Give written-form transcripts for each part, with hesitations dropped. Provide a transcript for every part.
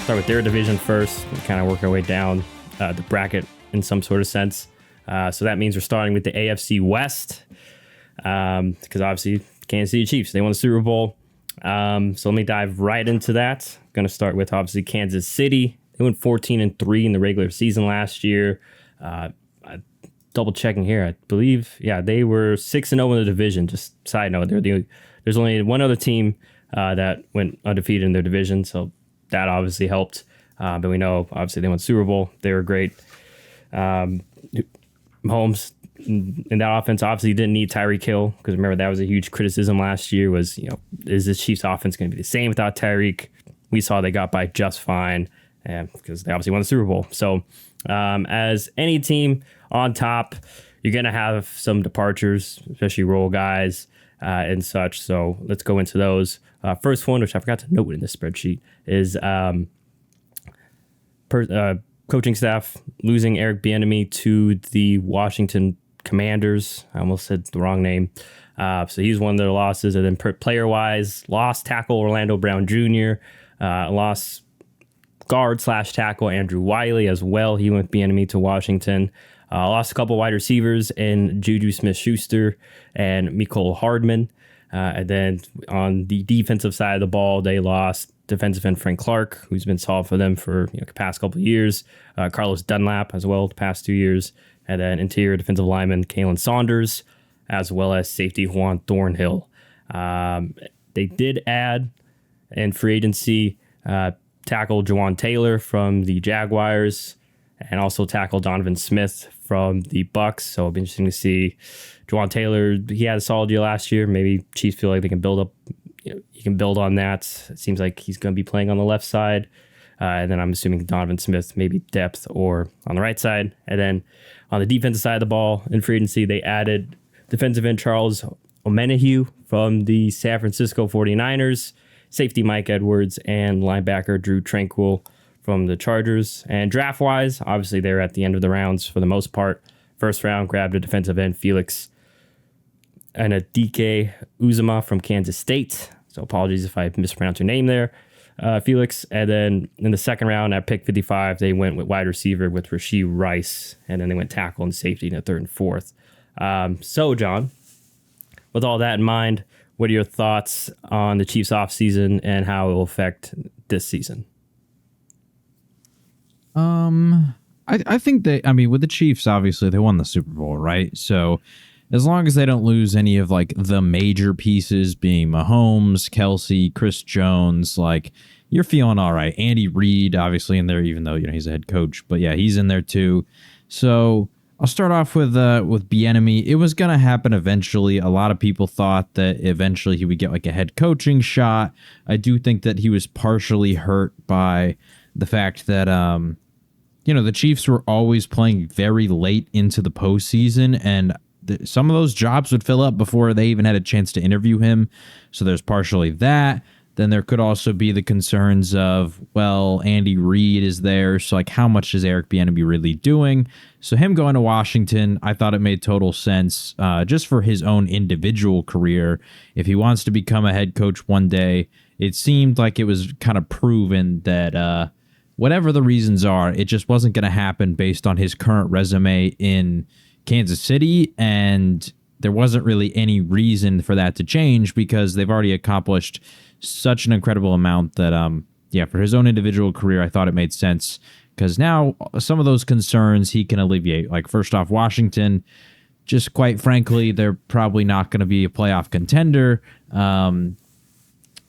start with their division first and kind of work our way down the bracket in some sort of sense. So that means we're starting with the AFC West because obviously Kansas City Chiefs, they won the Super Bowl. So let me dive right into that. I'm going to start with obviously Kansas City. They went 14-3 in the regular season last year. Double checking here, I believe, they were 6-0 in the division. Just side note, there's only one other team that went undefeated in their division, so that obviously helped. But we know, obviously, they won Super Bowl. They were great. Mahomes in that offense obviously didn't need Tyreek Hill because remember that was a huge criticism last year was, is this Chiefs offense going to be the same without Tyreek? We saw they got by just fine because they obviously won the Super Bowl. So as any team on top, you're going to have some departures, especially role guys and such. So let's go into those. First one, which I forgot to note in this spreadsheet, is coaching staff losing Eric Bieniemy to the Washington Commanders. I almost said the wrong name. So he's one of their losses. And then player-wise, lost tackle Orlando Brown Jr., lost guard/tackle Andrew Wiley as well. He went with Bieniemy to Washington. Lost a couple wide receivers in Juju Smith-Schuster and Mecole Hardman. And then on the defensive side of the ball, they lost defensive end Frank Clark, who's been solid for them for the past couple of years. Carlos Dunlap as well the past 2 years. And then interior defensive lineman Kalen Saunders, as well as safety Juan Thornhill. They did add in free agency tackle Jawan Taylor from the Jaguars and also tackle Donovan Smith from the Bucks. So it'll be interesting to see Jawan Taylor. He had a solid year last year. Maybe Chiefs feel like they can build up. He can build on that. It seems like he's going to be playing on the left side. And then I'm assuming Donovan Smith, maybe depth or on the right side. And then on the defensive side of the ball in free agency, they added defensive end Charles Omenihu from the San Francisco 49ers, safety Mike Edwards, and linebacker Drew Tranquil from the Chargers. And draft-wise, obviously they're at the end of the rounds for the most part. First round, grabbed a defensive end, Felix and a DK Uzama from Kansas State. So apologies if I mispronounced your name there, Felix. And then in the second round at pick 55, they went with wide receiver with Rashee Rice. And then they went tackle and safety in the third and fourth. So, John, with all that in mind, what are your thoughts on the Chiefs offseason and how it will affect this season? I think with the Chiefs, obviously they won the Super Bowl, right? So as long as they don't lose any of like the major pieces being Mahomes, Kelce, Chris Jones, like you're feeling all right. Andy Reid, obviously in there, even though, he's a head coach, but yeah, he's in there too. So I'll start off with Bieniemy. It was going to happen eventually. A lot of people thought that eventually he would get like a head coaching shot. I do think that he was partially hurt by the fact that, the Chiefs were always playing very late into the postseason, and some of those jobs would fill up before they even had a chance to interview him. So there's partially that. Then there could also be the concerns of, Andy Reid is there. So like how much is Eric Bieniemy really doing? So him going to Washington, I thought it made total sense just for his own individual career. If he wants to become a head coach one day, it seemed like it was kind of proven that whatever the reasons are, it just wasn't going to happen based on his current resume in Kansas City, and there wasn't really any reason for that to change because they've already accomplished such an incredible amount that, for his own individual career, I thought it made sense because now some of those concerns he can alleviate. Like, first off, Washington, just quite frankly, they're probably not going to be a playoff contender.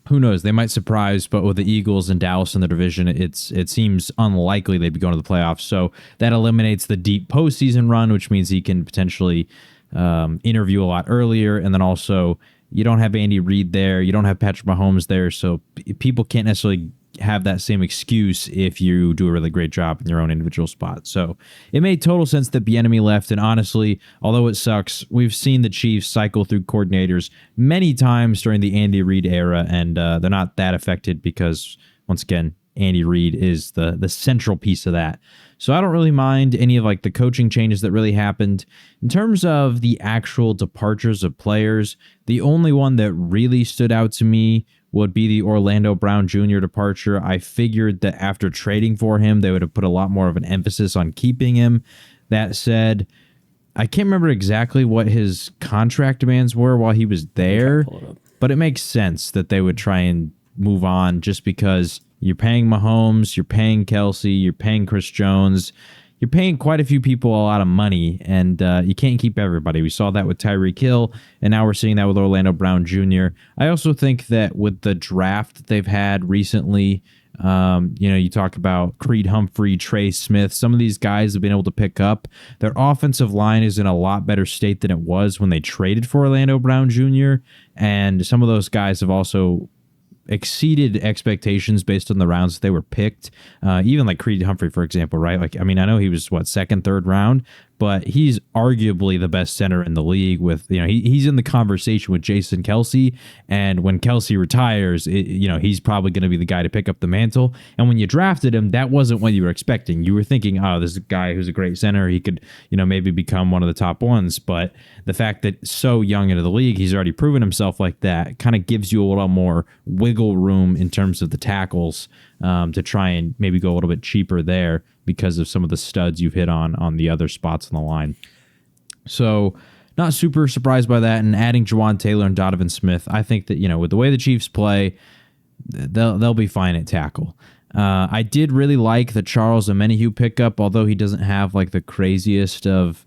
Who knows? They might surprise, but with the Eagles and Dallas in the division, it seems unlikely they'd be going to the playoffs. So that eliminates the deep postseason run, which means he can potentially interview a lot earlier. And then also, you don't have Andy Reid there. You don't have Patrick Mahomes there. So people can't necessarily have that same excuse if you do a really great job in your own individual spot. So it made total sense that Bieniemy left. And honestly, although it sucks, we've seen the Chiefs cycle through coordinators many times during the Andy Reid era, and they're not that affected because, once again, Andy Reid is the central piece of that. So I don't really mind any of like the coaching changes that really happened. In terms of the actual departures of players, the only one that really stood out to me would be the Orlando Brown Jr. departure. I figured that after trading for him, they would have put a lot more of an emphasis on keeping him. That said, I can't remember exactly what his contract demands were while he was there, but it makes sense that they would try and move on just because you're paying Mahomes, you're paying Kelce, you're paying Chris Jones, you're paying quite a few people a lot of money, and you can't keep everybody. We saw that with Tyreek Hill, and now we're seeing that with Orlando Brown Jr. I also think that with the draft that they've had recently, you talk about Creed Humphrey, Trey Smith, some of these guys have been able to pick up. Their offensive line is in a lot better state than it was when they traded for Orlando Brown Jr., and some of those guys have also exceeded expectations based on the rounds that they were picked. Even like Creed Humphrey, for example, right? Like, I mean, I know he was second, third round, but he's arguably the best center in the league with, he's in the conversation with Jason Kelce. And when Kelce retires, he's probably going to be the guy to pick up the mantle. And when you drafted him, that wasn't what you were expecting. You were thinking, oh, this is a guy who's a great center. He could, maybe become one of the top ones. But the fact that so young into the league, he's already proven himself like that, kind of gives you a little more wiggle room in terms of the tackles to try and maybe go a little bit cheaper there because of some of the studs you've hit on the other spots on the line. So not super surprised by that. And adding Jawan Taylor and Donovan Smith, I think that, with the way the Chiefs play, they'll be fine at tackle. I did really like the Charles Omenihu pickup, although he doesn't have like the craziest of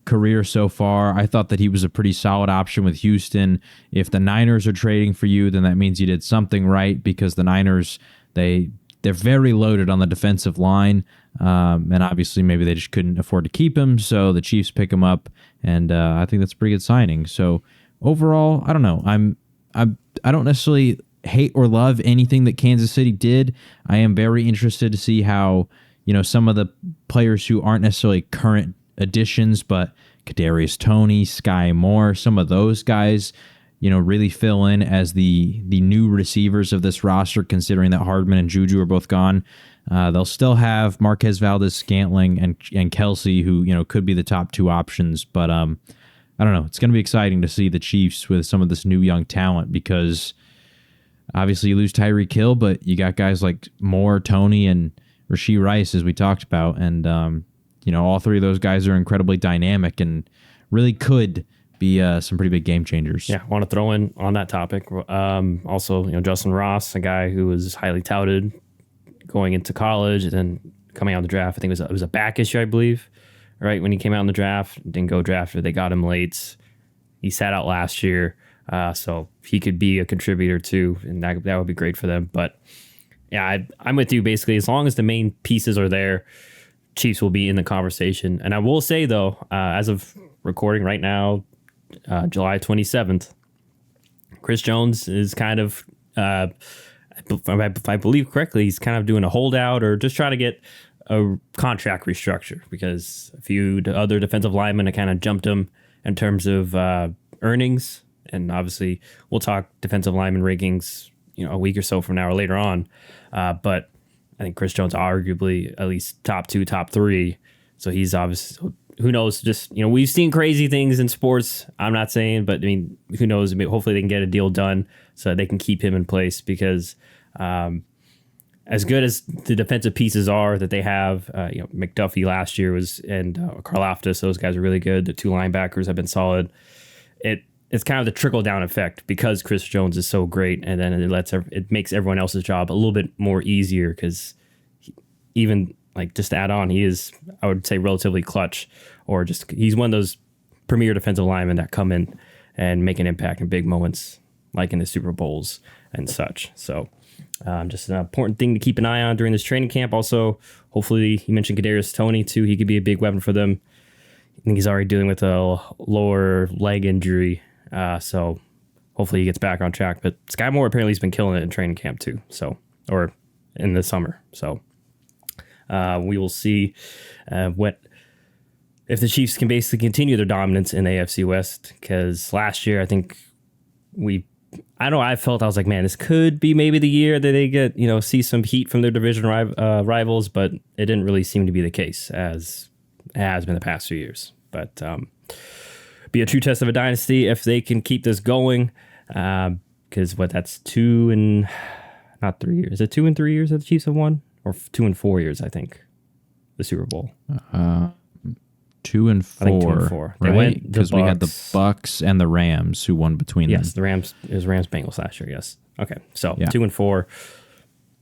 career so far. I thought that he was a pretty solid option with Houston. If the Niners are trading for you, then that means you did something right, because the Niners, they're very loaded on the defensive line, and obviously maybe they just couldn't afford to keep him, so the Chiefs pick him up, and I think that's a pretty good signing. So overall, I don't know. I don't necessarily hate or love anything that Kansas City did. I am very interested to see how some of the players who aren't necessarily current additions, but Kadarius Toney, Sky Moore, some of those guys, really fill in as the new receivers of this roster, considering that Hardman and Juju are both gone. They'll still have Marquez Valdez-Scantling and Kelce, who, could be the top two options. But I don't know. It's going to be exciting to see the Chiefs with some of this new young talent, because obviously you lose Tyreek Hill, but you got guys like Moore, Toney, and Rashee Rice, as we talked about. And, all three of those guys are incredibly dynamic and really could be some pretty big game changers. Yeah, I want to throw in on that topic. Also, Justin Ross, a guy who was highly touted going into college and then coming out of the draft. I think it was a back issue, I believe, right? When he came out in the draft, didn't go drafted. They got him late. He sat out last year, so he could be a contributor too, and that would be great for them. But yeah, I'm with you basically. As long as the main pieces are there, Chiefs will be in the conversation. And I will say, though, as of recording right now, July 27th, Chris Jones is kind of, if I believe correctly, he's kind of doing a holdout or just trying to get a contract restructure, because a few other defensive linemen have kind of jumped him in terms of earnings. And obviously, we'll talk defensive lineman rankings, a week or so from now or later on. But I think Chris Jones arguably at least top 2, top 3. So he's obviously, who knows, just, we've seen crazy things in sports. I'm not saying, but I mean, who knows? Hopefully they can get a deal done so they can keep him in place, because as good as the defensive pieces are that they have, McDuffie last year and Karlaftis, those guys are really good. The two linebackers have been solid. It's kind of the trickle down effect, because Chris Jones is so great, and then it makes everyone else's job a little bit more easier, because even like just to add on, he is, I would say, relatively clutch, or just he's one of those premier defensive linemen that come in and make an impact in big moments, like in the Super Bowls and such. So just an important thing to keep an eye on during this training camp. Also, hopefully, you mentioned Kadarius Toney too. He could be a big weapon for them. I think he's already dealing with a lower leg injury. So hopefully he gets back on track. But Sky Moore apparently has been killing it in training camp too. So, or in the summer. So we will see what if the Chiefs can basically continue their dominance in the AFC West. Because last year, I think I was like, man, this could be maybe the year that they get, see some heat from their division rivals. But it didn't really seem to be the case, as it has been the past few years. But be a true test of a dynasty if they can keep this going, because that's 2 and not 3 years. Is it 2 and 3 years that the Chiefs have won, or 2 and 4 years? I think the Super Bowl. 2 and 4. I think 2 and 4. They right? went Because we had the Bucks and the Rams who won between them. Yes, the Rams. It was Rams Bengals last year. Yes. Okay, so Yeah. 2 and 4.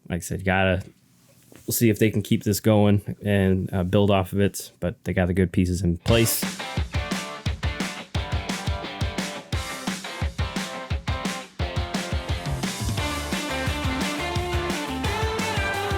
Like I said, we'll see if they can keep this going and build off of it. But they got the good pieces in place.